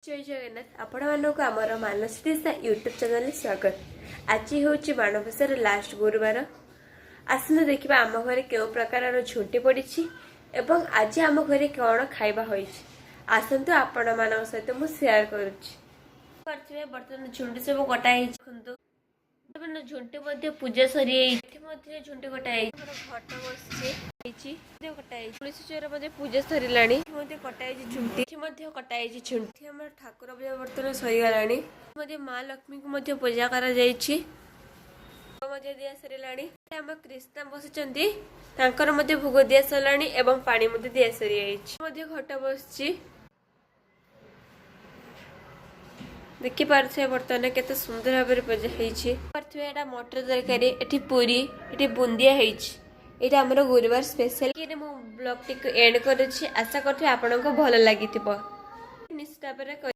जय जगन्नाथ आपण मानक आमर मानसी दिशा यूट्यूब चैनल स्वागत। आज हूँ माणबसार लास्ट गुरुवार। आसन देखा आम घर क्यों प्रकार झुंटी पड़ी एवं आज आम घर कौन खाइबा होई आसतु आपण मान सहित मुझे सेयार करुच्चे। बर्तमान झुंटी सब कटा झुंटी पूजा सरी झुंटी कटा घट बसी तुलसी चौर पूजा सरिला कटाई झुंटी कटाई झुंटी आम ठाकुर पूजा बर्तन सरीगला। माँ लक्ष्मी को पूजा कर दि सरिला। आम कृष्णा बसी भोग दि सरला पानी दि सरी घट बस देखि पारे बर्तमान केते सुंदर भाव में पूजा होता। मटर तरकारी एटी पूरी एटी बुंदिया होती आमर गुरुवार स्पेशल मो ब्लॉग टी एंड कर आशा करते आपन को भल लगी निश्चित भाव